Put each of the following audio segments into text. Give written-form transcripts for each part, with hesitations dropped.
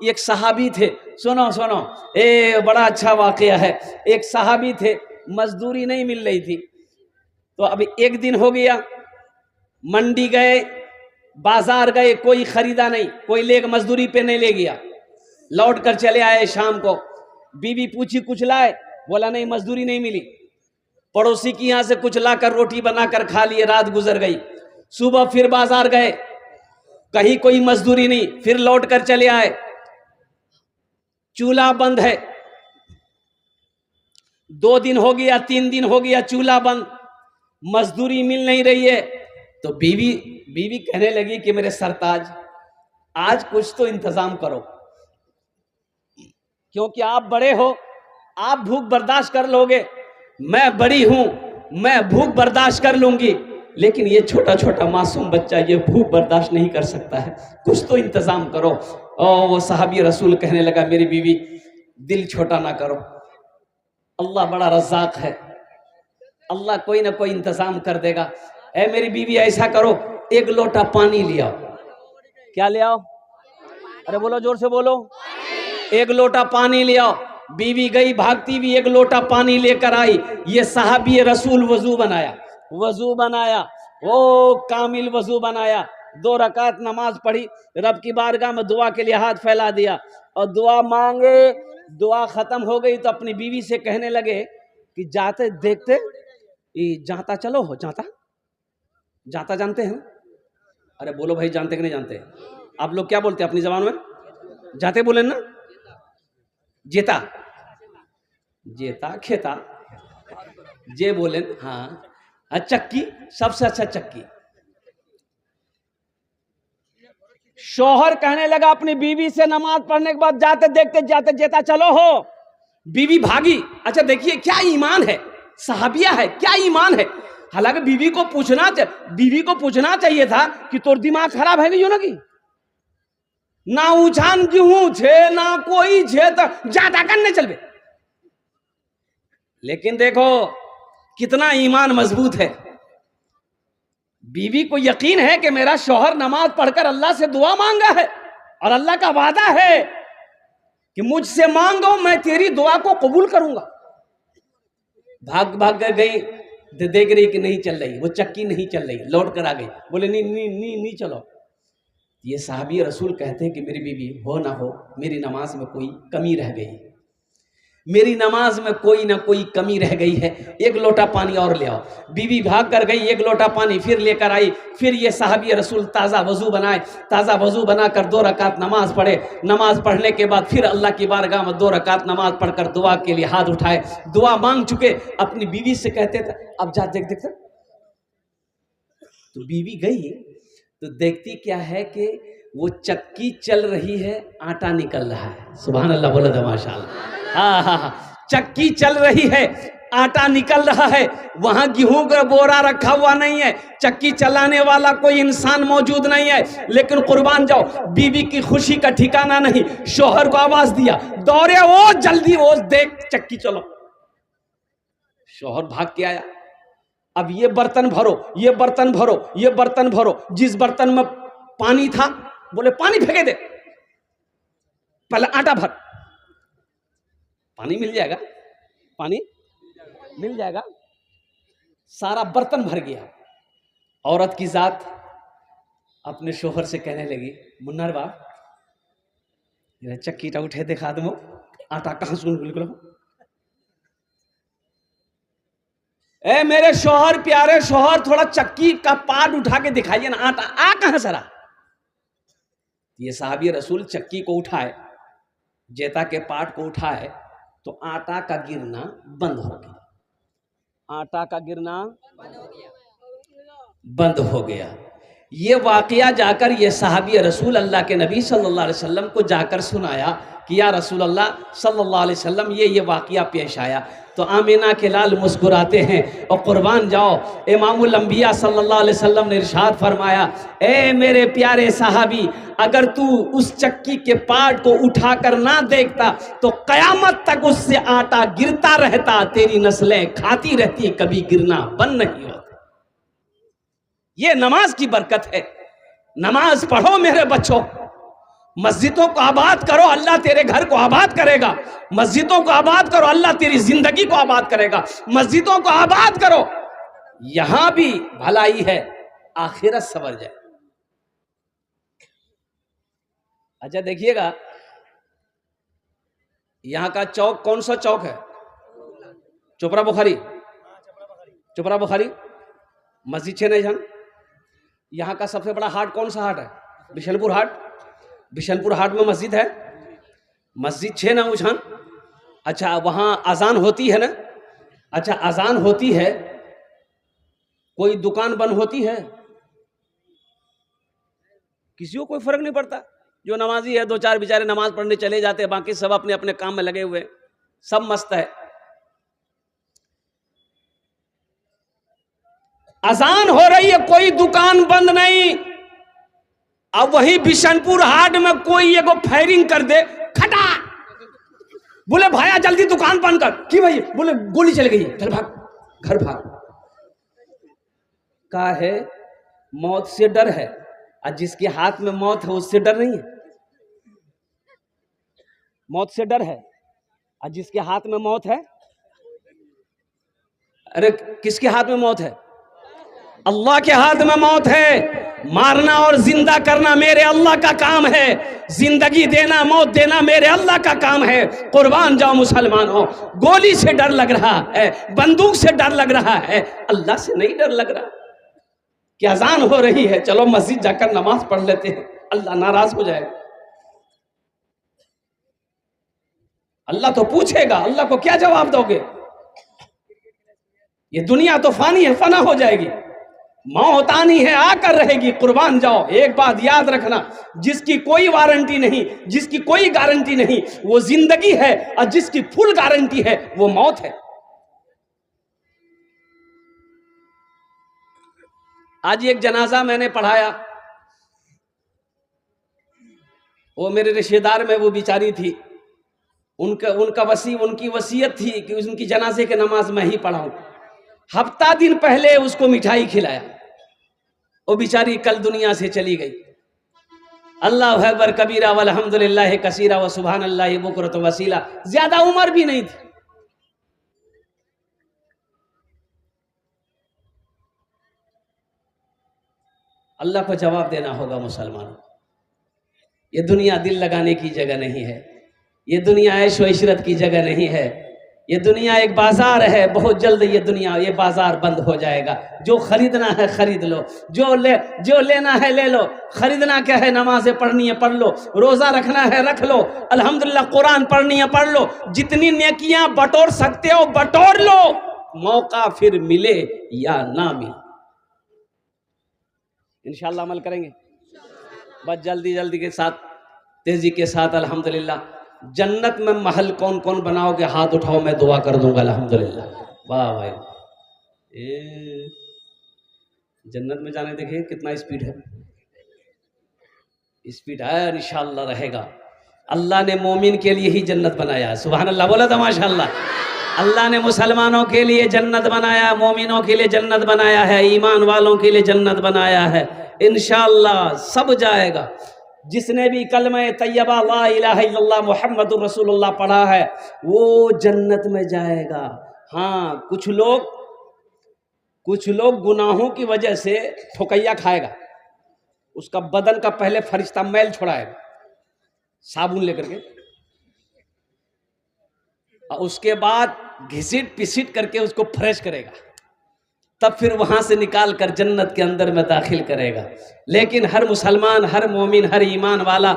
एक सहाबी थे, सुनो सुनो, बड़ा अच्छा वाकया है। एक सहाबी थे, मजदूरी नहीं मिल रही थी, तो अभी एक दिन हो गया, मंडी गए, बाजार गए, कोई खरीदा नहीं, कोई ले मजदूरी पे नहीं ले गया, लौट कर चले आए। शाम को बीवी पूछी कुछ लाए, बोला नहीं मजदूरी नहीं मिली। पड़ोसी की यहां से कुछ लाकर रोटी बनाकर खा लिए, रात गुजर गई। सुबह फिर बाजार गए, कहीं कोई मजदूरी नहीं, फिर लौट कर चले आए, चूल्हा बंद है। 2 दिन हो गया, 3 दिन हो गया, चूल्हा बंद, मजदूरी मिल नहीं रही है। तो बीवी कहने लगी कि मेरे सरताज, आज कुछ तो इंतजाम करो, क्योंकि आप बड़े हो, आप भूख बर्दाश्त कर लोगे, मैं बड़ी हूं, मैं भूख बर्दाश्त कर लूंगी, लेकिन ये छोटा छोटा मासूम बच्चा ये भूख बर्दाश्त नहीं कर सकता है, कुछ तो इंतजाम करो। और वो सहाबी रसूल कहने लगा, मेरी बीवी दिल छोटा ना करो, अल्लाह बड़ा रज़ाक है, अल्लाह कोई ना कोई इंतजाम कर देगा। ऐ मेरी बीवी ऐसा करो, 1 लोटा पानी ले आओ। क्या ले आओ? अरे बोलो, जोर से बोलो। 1 लोटा पानी ले आओ। बीवी गई भागती हुई, 1 लोटा पानी लेकर आई। ये सहाबी रसूल वजू बनाया, वो कामिल वजू बनाया, 2 रकात नमाज पढ़ी, रब की बारगाह में दुआ के लिए हाथ फैला दिया और दुआ मांगे। दुआ खत्म हो गई तो अपनी बीवी से कहने लगे कि जाते देखते जाता चलो हो, जाता जानते हैं? अरे बोलो भाई, जानते कि नहीं जानते? आप लोग क्या बोलते हैं अपनी जबान में? जाते बोले ना? जेता खेता जे बोले। हाँ, चक्की, सबसे अच्छा चक्की। शौहर कहने लगा अपनी बीवी से नमाज पढ़ने के बाद, जाते देखते जाते जेता चलो हो। बीवी भागी। अच्छा देखिए क्या ईमान है, सहाबिया है, क्या ईमान है। हालांकि बीवी को पूछना चाहिए था कि तोर दिमाग खराब है गई हो ना, कि ना उछान गेहूं छे ना कोई छे तो ज्यादा करने चलबे। लेकिन देखो कितना ईमान मजबूत है। बीवी को यकीन है कि मेरा शौहर नमाज पढ़कर अल्लाह से दुआ मांगा है और अल्लाह का वादा है कि मुझसे मांगो मैं तेरी दुआ को कबूल करूंगा। भाग गई, देख रही कि नहीं चल रही, वो चक्की नहीं चल रही, लौट कर आ गई, बोले नहीं चलो। ये सहाबी रसूल कहते हैं कि मेरी बीवी हो ना हो, मेरी नमाज में कोई कमी रह गई, मेरी नमाज में कोई ना कोई कमी रह गई है, 1 लोटा पानी और ले आओ। बीवी भाग कर गई, 1 लोटा पानी फिर लेकर आई। फिर ये सहाबी रसूल ताज़ा वजू बनाकर 2 रकात नमाज पढ़े। नमाज पढ़ने के बाद फिर अल्लाह की बारगाह में 2 रकात नमाज पढ़कर दुआ के लिए हाथ उठाए, दुआ मांग चुके। अपनी बीवी से कहते थे अब जा देख। तो बीवी गई तो देखती क्या है कि वो चक्की चल रही है, आटा निकल रहा है। सुभान अल्लाह, बोला था माशाअल्लाह। हाँ, चक्की चल रही है, आटा निकल रहा है, वहां गेहूं का बोरा रखा हुआ नहीं है, चक्की चलाने वाला कोई इंसान मौजूद नहीं है। लेकिन कुर्बान जाओ, बीवी की खुशी का ठिकाना नहीं। शौहर को आवाज दिया, दौड़े वो जल्दी, वो देख चक्की चलो। शौहर भाग के आया, अब ये बर्तन भरो। जिस बर्तन में पानी था बोले पानी फेंके दे, पहले आटा भर, पानी मिल जाएगा। सारा बर्तन भर गया। औरत की जात अपने शोहर से कहने लगी, मुन्नर बाप चक्की उठे दिखा दो, आटा कहां सुन बिल्कुल। ए मेरे शोहर, प्यारे शोहर, थोड़ा चक्की का पाट उठा के दिखाइए ना, आटा आ कहां सरा। ये सहाबी रसूल चक्की को उठाए, जेता के पाट को उठाए तो आटा का गिरना बंद हो गया। ये वाकया जाकर ये सहाबी रसूल अल्लाह के नबी सल्लल्लाहु अलैहि वसल्लम को जाकर सुनाया कि या रसूल अल्लाह सल्लल्लाहु अलैहि वसल्लम ये वाकया पेश आया। तो आमीना के लाल मुस्कुराते हैं और कुर्बान जाओ, इमामुल अंबिया सल्लल्लाहु अलैहि वसल्लम ने इरशाद फरमाया, ए मेरे प्यारे सहाबी, अगर तू उस चक्की के पाट को उठाकर ना देखता तो कयामत तक उससे आटा गिरता रहता, तेरी नस्लें खाती रहती, कभी गिरना बंद नहीं होता। ये नमाज की बरकत है। नमाज पढ़ो मेरे बच्चों, मस्जिदों को आबाद करो, अल्लाह तेरे घर को आबाद करेगा। मस्जिदों को आबाद करो, अल्लाह तेरी जिंदगी को आबाद करेगा। मस्जिदों को आबाद करो, यहां भी भलाई है, आखिरत संवर जाए। अच्छा देखिएगा, यहां का चौक कौन सा चौक है? चोपड़ा बुखारी। चोपड़ा बुखारी मस्जिद छे नहीं जान। यहाँ का सबसे बड़ा हाट कौन सा हाट है? बिशनपुर हाट। बिशनपुर हाट में मस्जिद है, मस्जिद छे ना उछान। अच्छा वहाँ अजान होती है ना? अच्छा अजान होती है, कोई दुकान बंद होती है? किसी को कोई फर्क नहीं पड़ता। जो नमाजी है, दो चार बेचारे नमाज पढ़ने चले जाते हैं, बाकी सब अपने अपने काम में लगे हुए, सब मस्त है। अजान हो रही है, कोई दुकान बंद नहीं। अब वही बिशनपुर हाट में कोई एगो फायरिंग कर दे, खटा, बोले भाया जल्दी दुकान बंद कर। कि भाई? बोले गोली चल गई, चल भाग, घर भाग। का है? मौत से डर है, और जिसके हाथ में मौत है उससे डर नहीं है। मौत से डर है, और जिसके हाथ में मौत है, अरे किसके हाथ में मौत है? अल्लाह के हाथ में मौत है। मारना और जिंदा करना मेरे अल्लाह का काम है, जिंदगी देना मौत देना मेरे अल्लाह का काम है। कुर्बान जाओ मुसलमानों। गोली से डर लग रहा है, बंदूक से डर लग रहा है, अल्लाह से नहीं डर लग रहा। कि अजान हो रही है, चलो मस्जिद जाकर नमाज पढ़ लेते हैं, अल्लाह नाराज हो जाएगा। अल्लाह तो पूछेगा, अल्लाह को क्या जवाब दोगे? ये दुनिया तो फानी है, फना हो जाएगी। मौत आनी है, आकर रहेगी। कुर्बान जाओ। एक बात याद रखना, जिसकी कोई वारंटी नहीं, जिसकी कोई गारंटी नहीं, वो जिंदगी है, और जिसकी फुल गारंटी है वो मौत है। आज एक जनाजा मैंने पढ़ाया, वो मेरे रिश्तेदार में वो बेचारी थी, उनकी वसीयत थी कि उनकी जनाजे के नमाज मैं ही पढ़ाऊं। हफ्ता दिन पहले उसको मिठाई खिलाया, वो बेचारी कल दुनिया से चली गई। अल्लाह अकबर कबीरा वल्हम्दुलिल्लाह कसीरा व सुभान अल्लाह बुकरत वसीला। ज्यादा उम्र भी नहीं थी। अल्लाह को जवाब देना होगा मुसलमानों। ये दुनिया दिल लगाने की जगह नहीं है, ये दुनिया ऐश व इशरत की जगह नहीं है। ये दुनिया एक बाजार है, बहुत जल्द ये बाजार बंद हो जाएगा। जो खरीदना है खरीद लो, जो लेना है ले लो। खरीदना क्या है? नमाजें पढ़नी है पढ़ लो, रोजा रखना है रख लो, अल्हम्दुलिल्लाह कुरान पढ़नी है पढ़ लो, जितनी नेकियां बटोर सकते हो बटोर लो, मौका फिर मिले या ना मिले। इंशाअल्लाह अमल करेंगे बस जल्दी के साथ, तेजी के साथ। अल्हम्दुलिल्लाह जन्नत में महल कौन कौन बनाओगे? हाथ उठाओ, मैं दुआ कर दूंगा। अल्हम्दुलिल्लाह। वाह भाई, जन्नत में जाने देखिए कितना स्पीड है, स्पीड है, इंशाअल्लाह रहेगा। अल्लाह ने मोमिन के लिए ही जन्नत बनाया है। सुभान अल्लाह बोला था माशाअल्लाह। अल्लाह ने मुसलमानों के लिए जन्नत बनाया, मोमिनों के लिए जन्नत बनाया है, ईमान वालों के लिए जन्नत बनाया है। इंशाअल्लाह सब जाएगा। जिसने भी कलमा तैयबा ला इलाहा इल्लल्लाह मुहम्मदुर रसूलुल्लाह पढ़ा है वो जन्नत में जाएगा। हाँ, कुछ लोग गुनाहों की वजह से ठोकैया खाएगा, उसका बदन का पहले फरिश्ता मैल छोड़ाएगा साबुन लेकर के, और उसके बाद घिसिट पिसिट करके उसको फ्रेश करेगा, तब फिर वहां से निकाल कर जन्नत के अंदर में दाखिल करेगा। लेकिन हर मुसलमान, हर मोमिन, हर ईमान वाला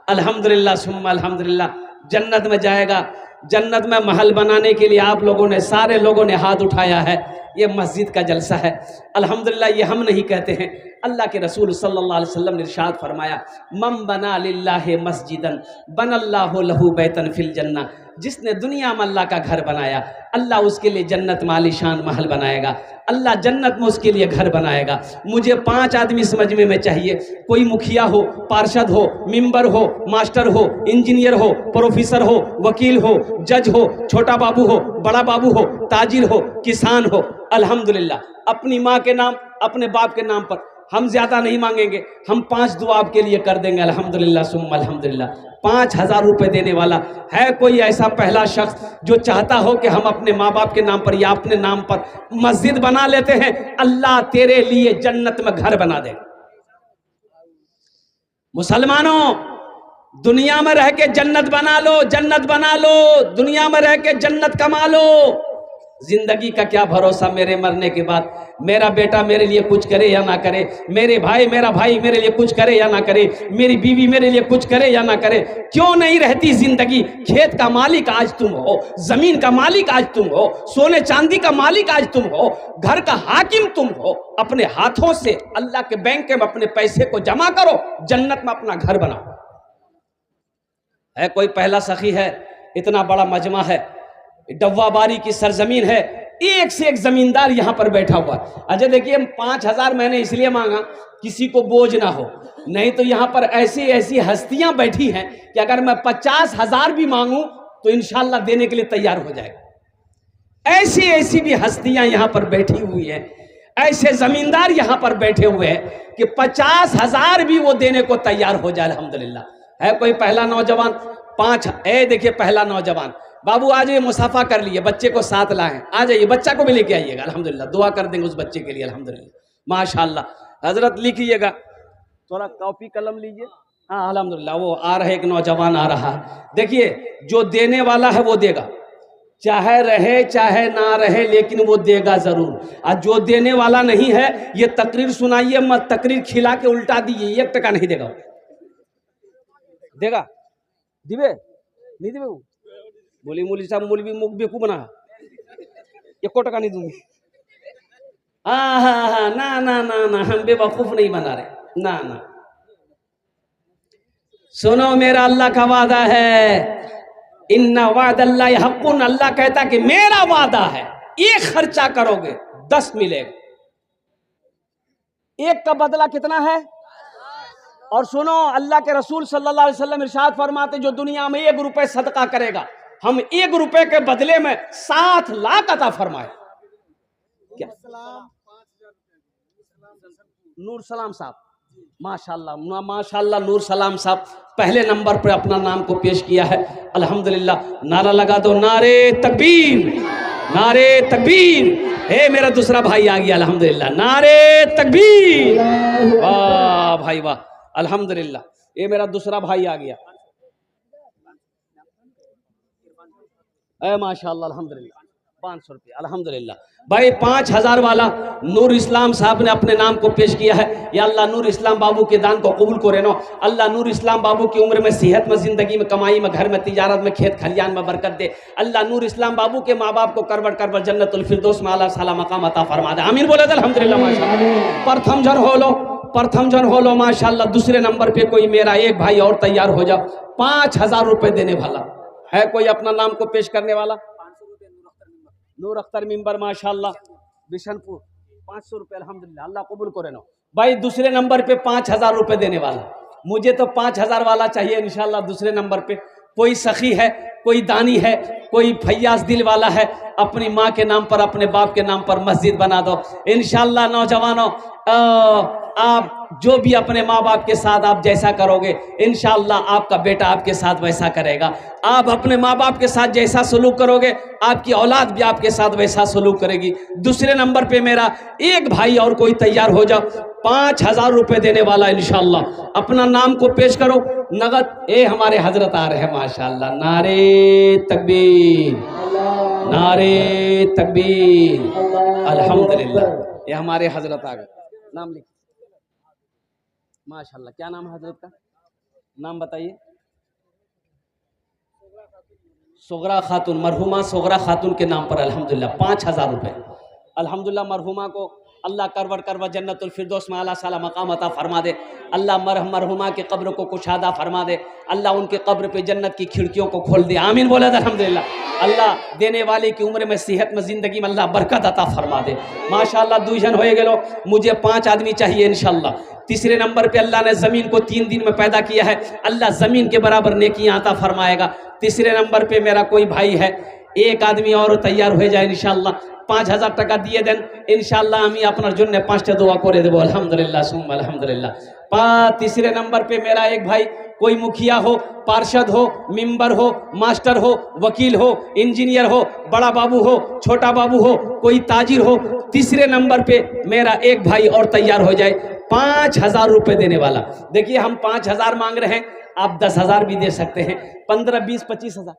अल्हम्दुलिल्लाह सुम्मा अल्हम्दुलिल्लाह जन्नत में जाएगा। जन्नत में महल बनाने के लिए आप लोगों ने, सारे लोगों ने हाथ उठाया है। ये मस्जिद का जलसा है अल्हम्दुलिल्लाह। ये हम नहीं कहते हैं, अल्लाह के रसूल सल्लल्लाहु अलैहि वसल्लम ने इरशाद फरमाया, मम बना लिल्लाहि मस्जिदन बनल्लाहु लहू बैतन फिल जन्ना। जिसने दुनिया में अल्लाह का घर बनाया, अल्लाह उसके लिए जन्नत में आलीशान महल बनाएगा, अल्लाह जन्नत में उसके लिए घर बनाएगा। मुझे 5 आदमी इस मजमे में चाहिए, कोई मुखिया हो, पार्षद हो, मेंबर हो, मास्टर हो, इंजीनियर हो, प्रोफेसर हो, वकील हो, जज हो, छोटा बाबू हो, बड़ा बाबू हो, ताजिर हो, किसान हो, अल्हम्दुलिल्लाह अपनी माँ के नाम, अपने बाप के नाम पर हम ज़्यादा नहीं मांगेंगे, हम 5 दुआ आपके लिए कर देंगे। अल्हम्दुलिल्लाह सुम्मा अल्हम्दुलिल्लाह। 5,000 रुपये देने वाला है कोई ऐसा पहला शख्स जो चाहता हो कि हम अपने माँ बाप के नाम पर या अपने नाम पर मस्जिद बना लेते हैं, अल्लाह तेरे लिए जन्नत में घर बना दे। मुसलमानों, दुनिया में रह के जन्नत बना लो, जन्नत बना लो, दुनिया में रह के जन्नत कमा लो। जिंदगी का क्या भरोसा मेरे मरने के बाद, मेरा बेटा मेरे लिए कुछ करे या ना करे, मेरा भाई मेरे लिए कुछ करे या ना करे, मेरी बीवी मेरे लिए कुछ करे या ना करे, क्यों नहीं रहती जिंदगी। खेत का मालिक आज तुम हो, जमीन का मालिक आज तुम हो, सोने चांदी का मालिक आज तुम हो, घर का हाकिम तुम हो। अपने हाथों से अल्लाह के बैंक में अपने पैसे को जमा करो, जन्नत में अपना घर बनाओ। है कोई पहला सखी है, इतना बड़ा मजमा है, डब्बाबारी की सरजमीन है, एक से एक जमींदार यहां पर बैठा हुआ। अच्छा देखिए, 5,000 मैंने इसलिए मांगा किसी को बोझ ना हो, नहीं तो यहां पर ऐसी ऐसी हस्तियां बैठी हैं कि अगर मैं 50,000 भी मांगूं तो इंशाल्लाह देने के लिए तैयार हो जाएगा। ऐसी ऐसी भी हस्तियां यहां पर बैठी हुई हैं, ऐसे जमींदार यहां पर बैठे हुए हैं कि 50,000 भी वो देने को तैयार हो जाए। अल्हम्दुलिल्लाह। है कोई पहला नौजवान? 5 देखिए पहला नौजवान, बाबू आ जाइए, मुसाफा कर लिए, बच्चे को साथ लाएं, आ जाइए, बच्चा को भी लेके आइएगा। अल्हम्दुलिल्लाह, दुआ कर देंगे उस बच्चे के लिए। अल्हम्दुलिल्लाह माशाअल्लाह। हजरत लिखिएगा, थोड़ा कॉपी कलम लीजिए। हाँ अल्हम्दुलिल्लाह, वो आ रहे, एक नौजवान आ रहा है। देखिए, जो देने वाला है वो देगा, चाहे रहे चाहे ना रहे, लेकिन वो देगा जरूर। और जो देने वाला नहीं है, ये तकरीर सुनाइए मत, तकरीर खिला के उल्टा दीजिए, 1 टका नहीं देगा। देगा? दिवे नहीं दिवे? बोली मौली साहब, मौलवी मुख बेकू बना, 1 टका नहीं दूंगी। हाँ हाँ हाँ, ना ना ना ना, हम बेवकूफ नहीं बना रहे, ना ना। सुनो, मेरा अल्लाह का वादा है, इन्ना वादल्लाहि हक़्क़ुन। अल्लाह कहता कि मेरा वादा है, 1 खर्चा करोगे 10 मिलेगा। 1 का बदला कितना है? और सुनो, अल्लाह के रसूल सल्लल्लाहु अलैहि वसल्लम इरशाद फरमाते, जो दुनिया में 1 रुपए सदका करेगा, हम 1 रुपए के बदले में 7 लाख अता फरमाए। क्या? नूर सलाम साहब, माशाल्लाह माशाल्लाह, नूर सलाम साहब पहले नंबर पर अपना नाम को पेश किया है। अल्हम्दुलिल्लाह। नारा लगा दो, नारे तकबीर, नारे तकबीर। हे मेरा दूसरा भाई आ गया, अल्हम्दुलिल्लाह, नारे तकबीर। वाह भाई वाह, अल्हम्दुलिल्लाह, ये मेरा दूसरा भाई आ गया। माशाअल्लाह, अल्हम्दुलिल्लाह। 500 रुपये, अल्हम्दुलिल्लाह। भाई 5,000 वाला नूर इस्लाम साहब ने अपने नाम को पेश किया है। या अल्लाह नूर इस्लाम बाबू के दान को कबूल करे नो। अल्लाह नूर इस्लाम बाबू की उम्र में, सेहत में, जिंदगी में, कमाई में, घर में, तिजारत में, खेत खलियान में बरकत दे। अल्लाह नूर इस्लाम बाबू के माँ बाप को करवट करवट जन्नतुल फिरदौस में आला साला मकाम अता फरमा दे। आमीन बोले अल्हम्दुलिल्लाह माशाअल्लाह। प्रथम जन हो लो, प्रथम जन हो लो माशाअल्लाह। दूसरे नंबर पे कोई मेरा एक भाई और तैयार हो जाओ, 5,000 रुपये देने वाला है कोई अपना नाम को पेश करने वाला? नूर अख्तर मिंबर माशाअल्लाह, बिशनपुर, 500 रुपये, अल्हम्दुलिल्लाह, अल्लाह कबूल करे नो। भाई दूसरे नंबर पे 5,000 रुपये देने वाला, मुझे तो 5,000 वाला चाहिए इंशाअल्लाह। दूसरे नंबर पे कोई सखी है, कोई दानी है, कोई फैयाज दिल वाला है, अपनी माँ के नाम पर, अपने बाप के नाम पर मस्जिद बना दो इंशाअल्लाह। नौजवानों, आप जो भी अपने माँ बाप के साथ आप जैसा करोगे, इंशाअल्लाह आपका बेटा आपके साथ वैसा करेगा। आप अपने माँ बाप के साथ जैसा सलूक करोगे, आपकी औलाद भी आपके साथ वैसा सलूक करेगी। दूसरे नंबर पे मेरा एक भाई और कोई तैयार हो जाओ, 5,000 रुपये देने वाला इंशाअल्लाह। अपना नाम को पेश करो नगद। ये हमारे हजरत आ रहे हैं माशाअल्लाह। नारे तकबीर, नारे तकबीर, अल्हम्दुलिल्लाह। ये हमारे हजरत आ गए। नाम लिख माशाअल्लाह। क्या नाम है हजरत का? नाम बताइए। सोगरा खातून, मरहुमा सोगरा खातून के नाम पर अल्हम्दुलिल्लाह 5,000 रुपये। अल्हम्दुलिल्लाह, मरहुमा को अल्लाह करवट करवट जन्नतुल फिरदौस में आला साला मकाम अता फरमा दे। अल्लाह मरहुमा के कब्र को कुशादा फरमा दे। अल्लाह उनके कब्र पे जन्नत की खिड़कियों को खोल दे। आमीन बोले अल्हम्दुलिल्लाह। अल्लाह देने वाले की उम्र में, सेहत में, जिंदगी में अल्लाह बरकत अता फरमा दे माशाअल्लाह। 2 जन हो गेलो, मुझे 5 आदमी चाहिए इंशाअल्लाह। तीसरे नंबर पे अल्लाह ने ज़मीन को 3 दिन में पैदा किया है, अल्लाह ज़मीन के बराबर नेकियां अता फरमाएगा। तीसरे नंबर पे मेरा कोई भाई है, एक आदमी और तैयार हो जाए इंशाअल्लाह। 5,000 टका दिए दें इंशाल्लाह আমি আপনার জন্য 5টা দোয়া করে দেব अल्हम्दुलिल्लाह सुम्मा अल्हम्दुलिल्लाह। तीसरे नंबर पे मेरा एक भाई, कोई मुखिया हो, पार्षद हो, मेंबर हो, मास्टर हो, वकील हो, इंजीनियर हो, बड़ा बाबू हो, छोटा बाबू हो, कोई ताजिर हो, तीसरे नंबर पे मेरा एक भाई और तैयार हो जाए 5,000 रुपये देने वाला। देखिए हम 5,000 मांग रहे हैं, आप 10,000 भी दे सकते हैं, 15, 20, 25,000।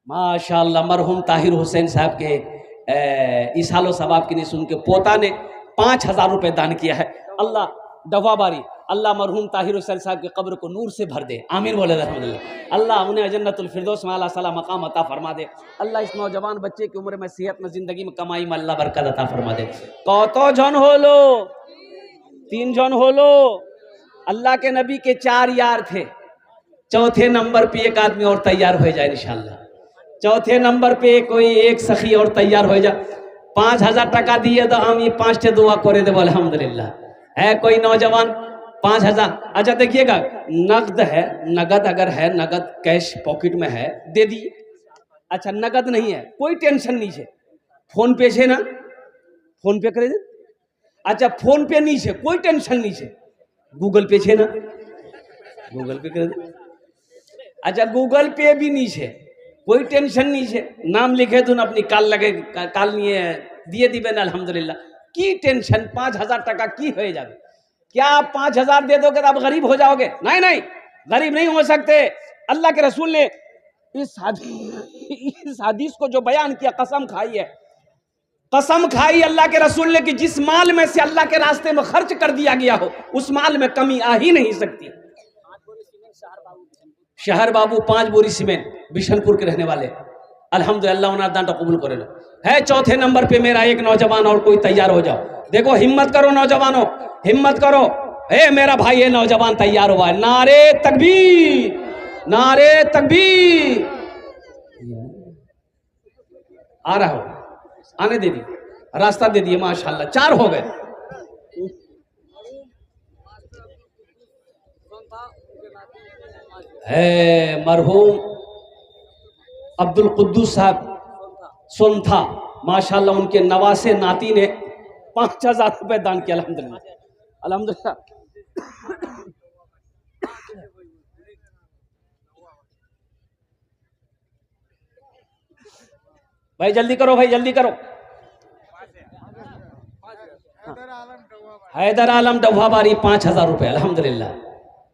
माशाअल्लाह मरहूम ताहिर हुसैन साहब के इसालो सवाब की निसून के पोता ने 5,000 रुपये दान किया है। अल्लाह दवाबारी, अल्लाह मरहूम ताहिर हुसैन साहब की कब्र को नूर से भर दे, आमीन बोले अल्हम्दुलिल्लाह। अल्लाह उन्हें जन्नतुल फिरदौस में आला सला मकाम अता फरमा दे। अल्लाह इस नौजवान बच्चे की उम्र में, सेहत में, जिंदगी में, कमाई में अल्लाह बरकत अता फरमा दे। कत जन होलो? 3 जन होलो। अल्लाह के नबी के 4 यार थे, चौथे नंबर पे एक आदमी और तैयार हो जाए इंशाल्लाह। चौथे नंबर पे कोई एक सखी और तैयार हो जाए। 5,000 टका दिए तो हम ये 5 दुआ करे देव अल्हम्दुलिल्लाह। है कोई नौजवान 5,000? अच्छा देखिएगा, नगद है, नगद अगर है, नगद कैश पॉकेट में है दे दी। अच्छा नगद नहीं है, कोई टेंशन नहीं है, फोन पे है ना, फोन पे करे दे। अच्छा फोन पे नहीं है, कोई टेंशन नहीं है, गूगल पे है ना, गूगल पे करे दे। अच्छा गूगल पे भी नहीं है, कोई टेंशन नहीं है, नाम लिखे तो अपनी काल लगे, काल नहीं दिए दिबे ना अल्हम्दुलिल्लाह। की टेंशन 5,000 टका की हो जाए? क्या आप 5,000 दे दोगे तो आप गरीब हो जाओगे? नहीं नहीं, गरीब नहीं हो सकते। अल्लाह के रसूल ने इस हदीस को जो बयान किया, कसम खाई है, कसम खाई अल्लाह के रसूल ने कि जिस माल में से अल्लाह के रास्ते में खर्च कर दिया गया हो उस माल में कमी आ ही नहीं सकती। शहर बाबू 5 बोरी सीमेंट, बिशनपुर के रहने वाले, अल्हम्दुलिल्लाह उन्हें दान कबूल करे है। चौथे नंबर पे मेरा एक नौजवान और कोई तैयार हो जाओ। देखो हिम्मत करो नौजवानों, हिम्मत करो। हे मेरा भाई ये नौजवान तैयार हुआ है, नारे तकबीर, नारे तकबीर। आ रहा हो, आने दे दी, रास्ता दे दिए, माशाल्लाह 4 हो गए। है मरहूम अब्दुल कुद्दूस साहब सोनथा, माशाल्लाह उनके नवासे नाती ने 5,000 रुपये दान किया अल्हम्दुलिल्लाह, अल्हम्दुलिल्लाह। भाई जल्दी करो, भाई जल्दी करो। हैदर आलम डवाबारी 5,000 रुपये अल्हम्दुलिल्लाह,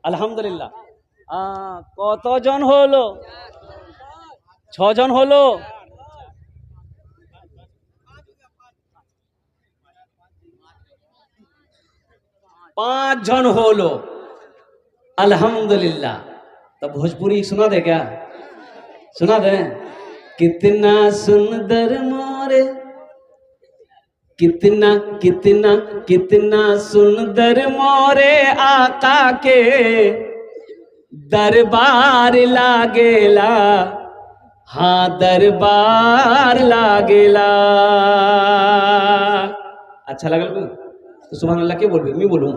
अल्हम्दुलिल्लाह। কত জন হলো? 6 জন হলো। 5 जन होलो अल्हम्दुलिल्लाह। तो भोजपुरी सुना दे क्या? सुना दे। कितना सुंदर मोरे, कितना कितना कितना सुंदर मोरे आका के दरबार लागेला, हाँ दरबार लागेला। अच्छा लगा तो सुभान अल्लाह क्या बोल, मैं बोलूं?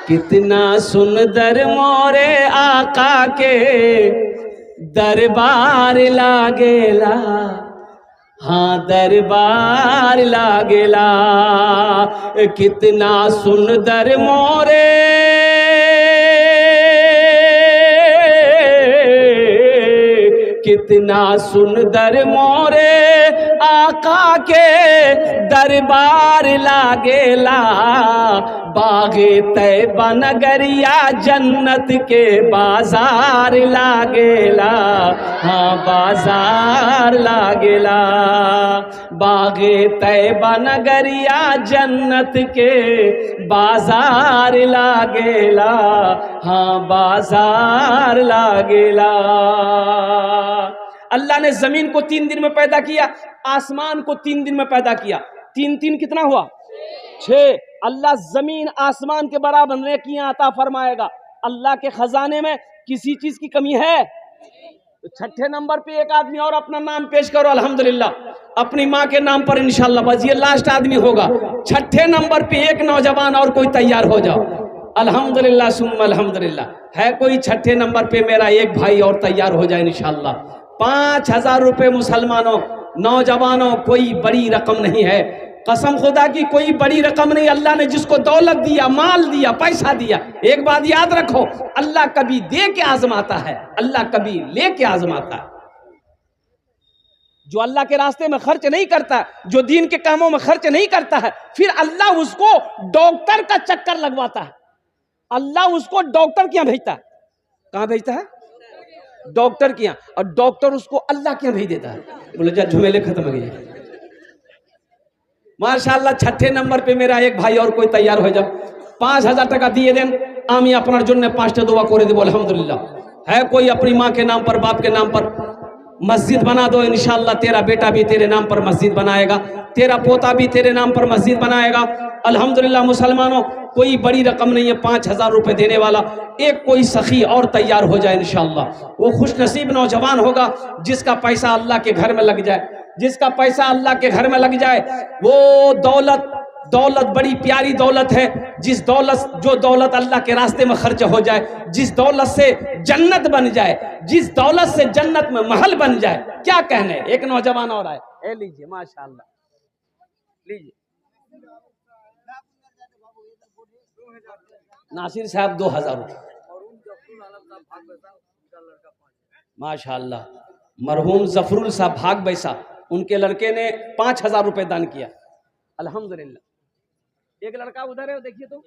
कितना सुंदर मोरे आका के दरबार लागेला, हाँ दरबार लागेला। कितना सुंदर मोरे कितना सुंदर मोरे आका के दरबार लागेला। बागे तैबा नगरिया जन्नत के बाजार लागेला, हाँ बाजार लागेला। बागे तैबा नगरिया जन्नत के बाजार लागेला, हाँ बाजार लागेला। अल्लाह ने जमीन को 3 दिन में पैदा किया, आसमान को 3 दिन में पैदा किया। 3 कितना हुआ? 6। अल्लाह जमीन आसमान के बराबर नेकियां अता फरमाएगा। अल्लाह के खजाने में किसी चीज की कमी है? तो 6ठे नंबर पे एक आदमी और अपना नाम पेश करो अल्हम्दुलिल्लाह, अपनी माँ के नाम पर इंशाल्लाह, बस ये लास्ट आदमी होगा। 6ठे नंबर पे एक नौजवान और कोई तैयार हो जाओ अल्हम्दुलिल्लाह सुम्मा अल्हम्दुलिल्लाह। है कोई 6ठे नंबर पे मेरा एक भाई और तैयार हो जाए इंशाल्लाह। 5,000 रुपये मुसलमानों नौजवानों, कोई बड़ी रकम नहीं है, कसम खुदा की कोई बड़ी रकम नहीं। अल्लाह ने जिसको दौलत दिया, माल दिया, पैसा दिया, एक बात याद रखो, अल्लाह कभी दे के आजमाता है, अल्लाह कभी ले के आजमाता है। जो अल्लाह के रास्ते में खर्च नहीं करता, जो दीन के कामों में खर्च नहीं करता है, फिर अल्लाह उसको डॉक्टर का चक्कर लगवाता है। अल्लाह उसको डॉक्टर के यहाँ भेजता है। कहाँ भेजता है? डॉक्टर के यहाँ। और डॉक्टर उसको अल्लाह के यहाँ भेज देता है। बोले जा झमेले खत्म हो गए। माशाअल्लाह, छठे नंबर पे मेरा एक भाई और कोई तैयार हो जाओ, 5000 টাকা दिए दें, आमी अपना जन्ने 5टा दुआ करे देबो अल्हम्दुलिल्लाह। है कोई अपनी माँ के नाम पर, बाप के नाम पर मस्जिद बना दो, इंशाअल्लाह तेरा बेटा भी तेरे नाम पर मस्जिद बनाएगा, तेरा पोता भी तेरे नाम पर मस्जिद बनाएगा। अल्हम्दुलिल्लाह मुसलमानों, कोई बड़ी रकम नहीं है 5000 रुपए देने वाला। एक कोई सखी और तैयार हो जाए इंशाअल्लाह, वो खुशनसीब नौजवान होगा जिसका पैसा अल्लाह के घर में लग जाए, जिसका पैसा अल्लाह के घर में लग जाए। वो दौलत बड़ी प्यारी दौलत है, जिस दौलत, जो दौलत अल्लाह के रास्ते में खर्च हो जाए, जिस दौलत से जन्नत बन जाए, जिस दौलत से जन्नत में महल बन जाए, क्या कहने। एक नौजवान और आए, ए लीजिए माशाअल्लाह, लीजिए। नासिर साहब 2000 रुपये, माशाअल्लाह। मरहूम जफरुल साहब भाग बैसा, उनके लड़के ने 5000 रुपये दान किया, अल्हम्दुलिल्लाह। एक लड़का उधर है, देखिए तो,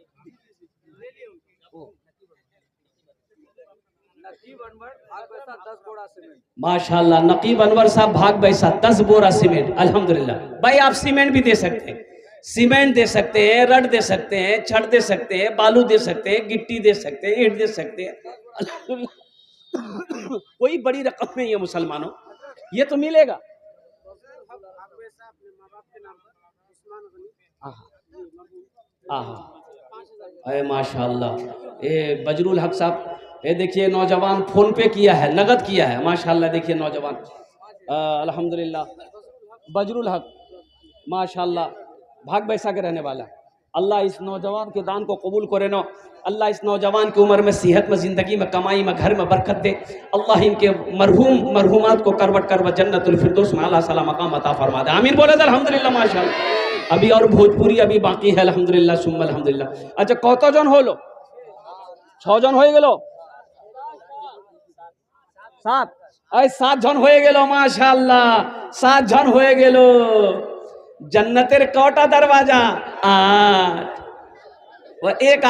माशाअल्लाह। नकीब अनवर साहब भाग बैसा 10 बोरा सीमेंट, अल्हम्दुलिल्लाह। भाई आप सीमेंट भी दे सकते हैं, सीमेंट दे सकते हैं, रड दे सकते हैं, छड़ दे सकते हैं, बालू दे सकते हैं, गिट्टी दे सकते हैं, ईंट दे सकते हैं। कोई बड़ी रकम नहीं है मुसलमानों, ये तो मिलेगा। अरे माशाअल्लाह, ये बजरुल हक साहब, ये देखिए नौजवान फोन पे किया है, नगद किया है, माशाअल्लाह। देखिए नौजवान, अल्हम्दुलिल्लाह। बजरुल हक माशाअल्लाह भाग बैसा के रहने वाला है। अल्लाह इस नौजवान के दान को कबूल करे ना। अल्लाह इस नौजवान की उम्र में, सेहत में, ज़िंदगी में, कमाई में, घर में बरकत दे। अल्लाह इनके मरहूमात को करवट करवट जन्नतुल फिरदौस में आला साला मकाम अता फरमा दे। आमीन बोले अल्हम्दुलिल्लाह माशाअल्लाह। अभी और भोजपुरी अभी बाकी है, अल्हम्दुलिल्लाह सुम्मा अल्हम्दुलिल्लाह। अच्छा कत जन हलो? 6 जन हो गेलो, 7 जन हो गेलो, माशाअल्लाह 7 जन हो गेलो। जन्नतेर कौटा दरवाजा? 8। वह एक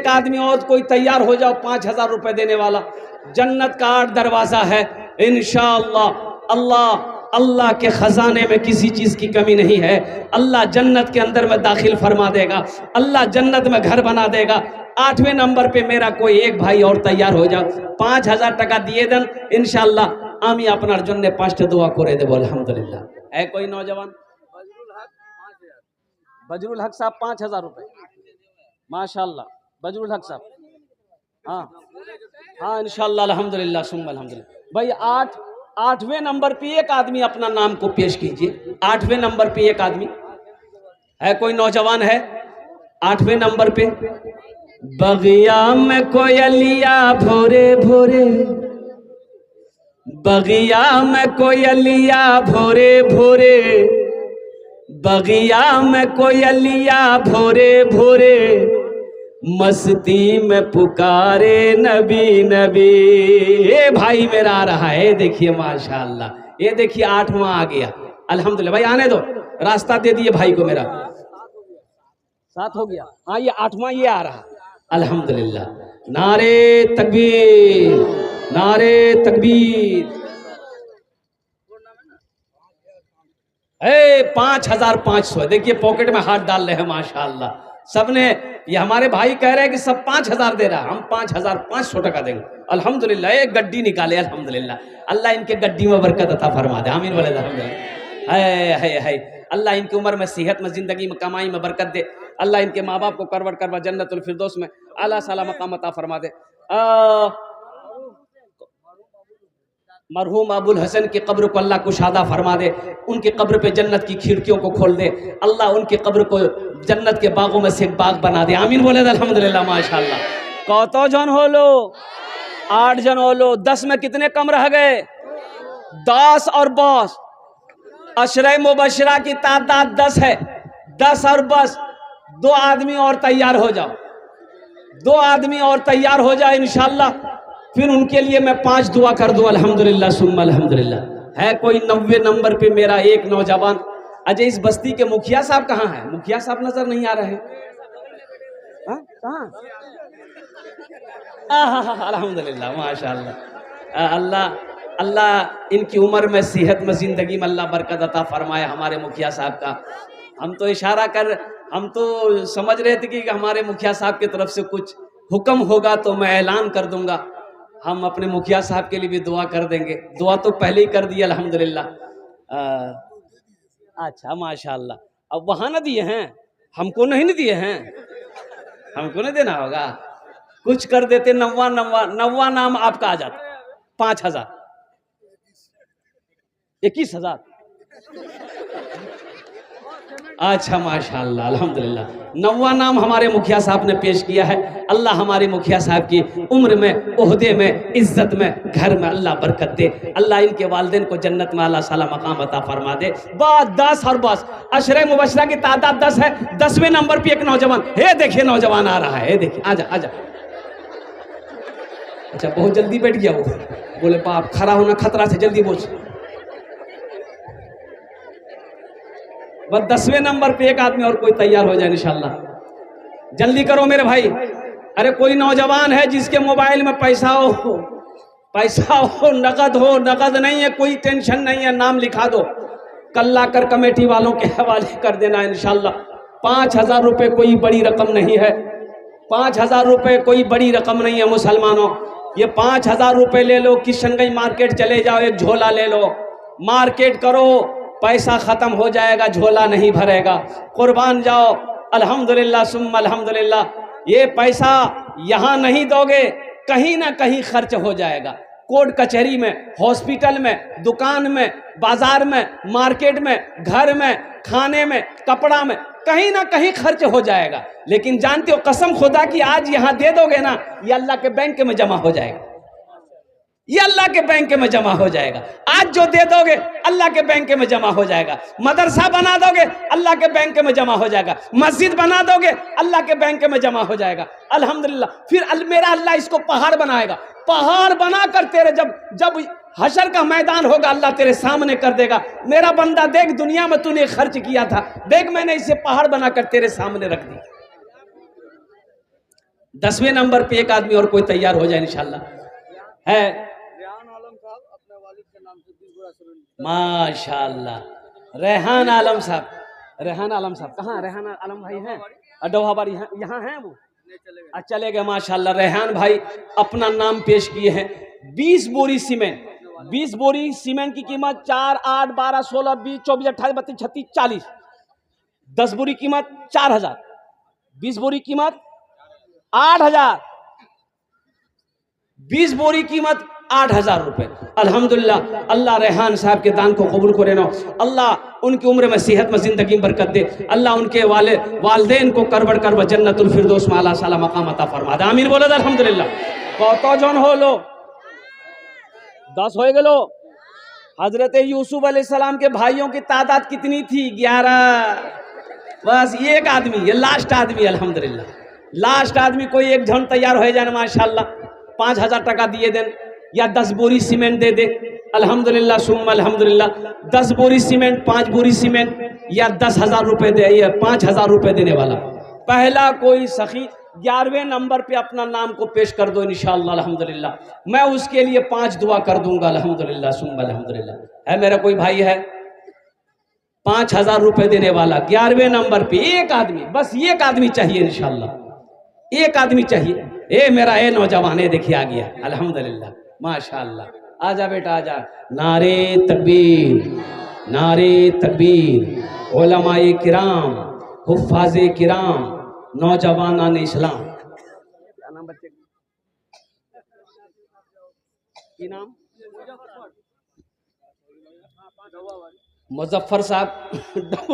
आदमी और कोई तैयार हो जाओ, 5000 रुपए देने वाला। जन्नत का 8 दरवाजा है इंशाअल्लाह। अल्लाह के खजाने में किसी चीज की कमी नहीं है। अल्लाह जन्नत के अंदर में दाखिल फरमा देगा, अल्लाह जन्नत में घर बना देगा। 8वें नंबर पे मेरा कोई एक भाई और तैयार हो जाओ, 5000 টাকা दिए दें इंशाअल्लाह। आमी अपनार जन्ने 5টা दुआ करे देबो अल्हम्दुलिल्लाह। है कोई नौजवान? बजरुल हक साहब 5000 रुपए, माशाअल्लाह। बजरुल हक साहब, हाँ इंशाअल्लाह अल्हम्दुलिल्लाह सुम्मा अल्हम्दुलिल्लाह। भाई 8वें नंबर पे एक आदमी अपना नाम को पेश कीजिए। 8वें नंबर पे एक आदमी है, कोई नौजवान है 8वें नंबर पे? बगिया में कोयलिया भोरे भोरे, बगिया में कोयलिया भोरे भोरे, बगिया में कोयलिया भोरे भोरे, मस्ती में पुकारे नबी नबी। ये भाई मेरा आ रहा है, देखिए माशाअल्लाह। ये देखिए 8वां आ गया, अल्हम्दुलिल्लाह। भाई आने दो, रास्ता दे दिए भाई को मेरा। 7 हो गया, हाँ ये 8वां ये आ रहा, अल्हम्दुलिल्लाह। नारे तकबीर, नारे तकबीर। 5500। देखिए पॉकेट में हाथ डाल रहे हैं माशाअल्लाह सबने। ये हमारे भाई कह रहे हैं कि सब 5000 दे रहा, हम 5500 টাকা देंगे अल्हम्दुलिल्लाह। एक गड्डी निकाले अल्हम्दुलिल्लाह। अल्लाह इनके गड्डी में बरकत अता फरमा दे, आमीन बोले अल्हम्दुलिल्लाह। है अल्लाह इनकी उम्र में, सेहत में, जिंदगी में, कमाई में बरकत दे। अल्लाह इनके माँ बाप को करवट करवा जन्नतुल फिरदौस में आला साला मकाम अता फरमा दे। मरहूम अबुल हसन की कब्र को अल्लाह कुशादा फरमा दे, उनकी कब्र पे जन्नत की खिड़कियों को खोल दे। अल्लाह उनकी कब्र को जन्नत के बागों में से एक बाग बना दे, आमीन बोले अल्हम्दुलिल्लाह माशाअल्लाह। कत जन होलो? 8 जन होलो। 10 में कितने कम रह गए? 10 और 10 अशरे मुबशरा की तादाद 10 है, 10 और बस 2 आदमी और तैयार हो जाओ, 2 आदमी और तैयार हो जाए इंशाल्लाह। फिर उनके लिए मैं 5 दुआ कर दूं। अल्हम्दुलिल्लाह सुम्मा अल्हम्दुलिल्लाह। है कोई 90 नंबर पे मेरा एक नौजवान। अजय इस बस्ती के मुखिया साहब कहाँ हैं? मुखिया साहब नजर नहीं आ रहे। कहाँ? अल्हम्दुलिल्लाह माशाअल्लाह। अल्लाह अल्लाह इनकी उम्र में, सेहत में, जिंदगी में अल्लाह बरकत अता फरमाए हमारे मुखिया साहब का। हम तो इशारा कर, हम तो समझ रहे थे कि हमारे मुखिया साहब की तरफ से कुछ हुक्म होगा तो मैं ऐलान कर दूंगा। हम अपने मुखिया साहब के लिए भी दुआ कर देंगे। दुआ तो पहले ही कर दी अल्हम्दुलिल्लाह। अच्छा माशाअल्लाह। अब वहाँ ना दिए हैं, हमको नहीं दिए हैं, हमको नहीं देना होगा। कुछ कर देते, 90 नाम आपका आ जाता। 5000, 21,000। अच्छा माशाअल्लाह अल्हम्दुलिल्लाह। 90 नाम हमारे मुखिया साहब ने पेश किया है। अल्लाह हमारे मुखिया साहब की उम्र में, ओहदे में, इज्जत में, घर में अल्लाह बरकत दे। अल्लाह इनके वालिदैन को जन्नत में अल्लाह साला मकाम अता फरमा दे। बस 10 और बस अशरे मुबशरा की तादाद 10 है। 10वें नंबर पे एक नौजवान है। देखिए नौजवान आ रहा है, देखिए आजा आजा। अच्छा बहुत जल्दी बैठ गया वो, बोले बाप खड़ा होना खतरा से, जल्दी बोल। बस 10वें नंबर पे एक आदमी और कोई तैयार हो जाए इंशाल्लाह। जल्दी करो मेरे भाई। अरे कोई नौजवान है जिसके मोबाइल में पैसा हो, पैसा हो, नगद हो, नगद नहीं है, कोई टेंशन नहीं है, नाम लिखा दो, कल्ला कर कमेटी वालों के हवाले कर देना इंशाल्लाह। 5000 रुपये कोई बड़ी रकम नहीं है। 5000 रुपये कोई बड़ी रकम नहीं है मुसलमानों। ये 5000 रुपये ले लो, किशनगंज मार्केट चले जाओ, एक झोला ले लो, मार्केट करो, पैसा खत्म हो जाएगा, झोला नहीं भरेगा। कुर्बान जाओ। अल्हम्दुलिल्लाह सुम्मा अल्हम्दुलिल्लाह। ये पैसा यहाँ नहीं दोगे, कहीं ना कहीं खर्च हो जाएगा। कोर्ट कचहरी में, हॉस्पिटल में, दुकान में, बाजार में, मार्केट में, घर में, खाने में, कपड़ा में, कहीं ना कहीं खर्च हो जाएगा। लेकिन जानते हो कसम खुदा की, आज यहाँ दे दोगे ना, ये अल्लाह के बैंक में जमा हो जाएगा। ये अल्लाह के बैंक में जमा हो जाएगा। आज जो दे दोगे अल्लाह के बैंक में जमा हो जाएगा। मदरसा बना दोगे अल्लाह के बैंक में जमा हो जाएगा। मस्जिद बना दोगे अल्लाह के बैंक में जमा हो जाएगा। अल्हम्दुलिल्लाह। फिर मेरा अल्लाह इसको पहाड़ बनाएगा। पहाड़ बनाकर तेरे जब हशर का मैदान होगा अल्लाह तेरे सामने कर देगा। मेरा बंदा देख, दुनिया में तूने खर्च किया था, देख मैंने इसे पहाड़ बनाकर तेरे सामने रख दी। 10वें नंबर पे एक आदमी और कोई तैयार हो जाए इंशाल्लाह। है माशाअल्लाह रेहान आलम साहब। रेहान आलम साहब कहाँ? रेहान आलम भाई हैं अडोहाबारी, यहाँ हैं वो, चले गए माशाअल्लाह। रेहान भाई अपना नाम पेश किए हैं। 20 बोरी सीमेंट, 20 बोरी सीमेंट की कीमत 4, 8, 12, 16, 20, 24, 28, 32, 36, 40। 10 बोरी कीमत 4000, 20 बोरी कीमत 8000, 20 बोरी कीमत 8000 रुपए। अल्हम्दुलिल्लाह। अल्लाह रेहान साहब के दान को कबूल करे ना। अल्लाह उनकी उम्र में, सेहत में, जिंदगी में बरकत दे। अल्लाह उनके वालिदैन को करबड़ करब जन्नतुल फिरदौस में आला साला मकाम अता फरमा दे। आमीन बोले अल्हम्दुलिल्लाह। कतजन हलो? 10 हो गलो। हजरत यूसुफ अलैहिस्सलाम के भाइयों की तादाद कितनी थी? 11। बस एक आदमी, ये लास्ट आदमी। अल्हम्दुलिल्लाह लास्ट आदमी कोई एक जन तैयार हो जाए माशाअल्लाह। 5000 टका दिए दें या 10 बोरी सीमेंट दे दे। अल्हम्दुलिल्लाह सुम्मा अल्हम्दुलिल्लाह। 10 बोरी सीमेंट, 5 बोरी सीमेंट या 10,000 रुपये दे, या 5000 रुपये देने वाला पहला कोई सखी 11वें नंबर पे अपना नाम को पेश कर दो इंशाअल्लाह। अल्हम्दुलिल्लाह मैं उसके लिए 5 दुआ कर दूंगा। अल्हम्दुलिल्लाह सुम्मा अल्हम्दुलिल्लाह। है मेरा कोई भाई है 5000 रुपये देने वाला 11वें नंबर पे? एक आदमी, बस एक आदमी चाहिए इंशाअल्लाह, एक आदमी चाहिए। ए मेरा ए नौजवान है, देखिए आ गया। अल्हम्दुलिल्लाह माशाअल्लाह। आजा बेटा आजा। नारे तकबीर, नारे तकबीर। उलमाए किराम, हुफ्फाज़े किराम, नौजवानान इस्लाम। क्या नाम बच्चे की? नाम मुजफ्फर साहब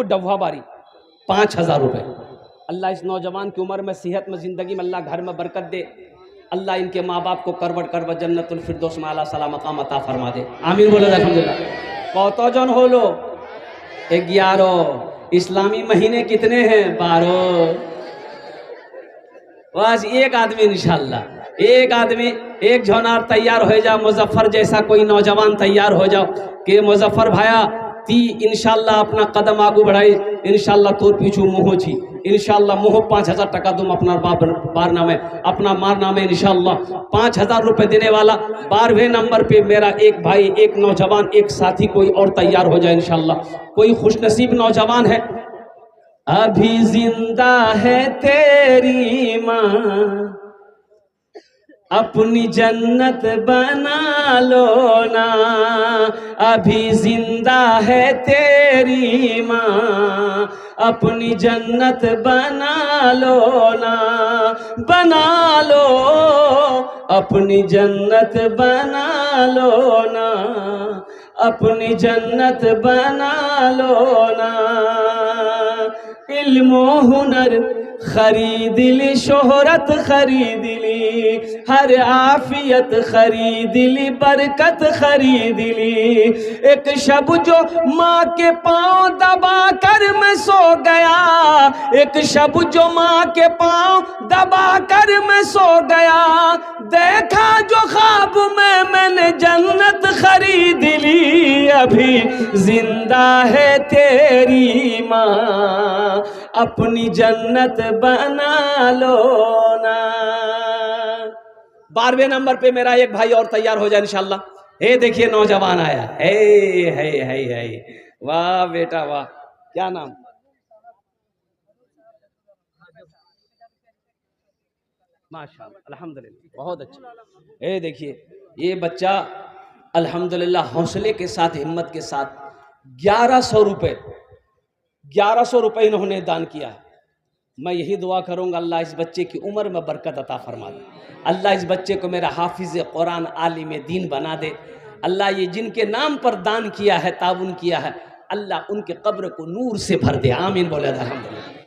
डब्बाबारी। 5000 रुपये। अल्लाह इस नौजवान की उम्र में, सेहत में, ज़िंदगी में अल्लाह घर में बरकत दे। अल्लाह इनके माँ बाप को करवट करवट जन्नतुल फिरदौस में आला साला मकाम अता फरमा दे। आमीन बोले अल्हम्दुलिल्लाह। कतजन हलो? 11। इस्लामी महीने कितने हैं? 12। बस एक आदमी इंशाल्लाह, एक आदमी, एक झोनार तैयार हो जाओ, मुजफ्फर जैसा कोई नौजवान तैयार हो जाओ कि मुजफ्फर भाया ती इंशाल्लाह अपना कदम आगू बढ़ाई, इंशाल्लाह तोर पीछू मुँह छी, इंशाल्लाह मुँह 5000 टका तुम अपना बार नामे अपना मार नामे इंशाल्लाह 5000 रुपये देने वाला। 12वें नंबर पे मेरा एक भाई, एक नौजवान, एक साथी कोई और तैयार हो जाए इंशाल्लाह। कोई खुशनसीब नौजवान है, अभी जिंदा है तेरी माँ, अपनी जन्नत बना लो ना, अभी जिंदा है तेरी माँ, अपनी जन्नत बना लो ना, बना लो, अपनी जन्नत बना लो ना, अपनी जन्नत बना लो ना। इल्म हुनर खरीद ली, शोहरत खरीद ली, हर आफियत खरीद ली, बरकत खरीद ली। एक शब जो माँ के पाँव दबा कर मैं सो गया, एक शब जो माँ के पाँव दबा कर मैं सो गया, देखा जो ख्वाब में मैंने जन्नत खरीद ली, अभी जिंदा है तेरी माँ, अपनी जन्नत बना लो ना। 12वें नंबर पे मेरा एक भाई और तैयार हो जाए इंशाल्लाह। हे देखिए नौजवान आया, हे वाह बेटा वाह, क्या नाम? माशाअल्लाह, अल्हम्दुलिल्लाह, बहुत अच्छा। ये देखिए ये बच्चा अल्हम्दुलिल्लाह हौसले के साथ, हिम्मत के साथ 1100 रुपये इन्होंने दान किया है। मैं यही दुआ करूंगा अल्लाह इस बच्चे की उम्र में बरकत अता फरमा दे, अल्लाह इस बच्चे को मेरा हाफिज कुरान आलिम दीन बना दे। अल्लाह ये जिनके नाम पर दान किया है, ताउन किया है, अल्लाह उनके कब्र को नूर से भर दे। आमीन बोले अल्हम्दुलिल्लाह।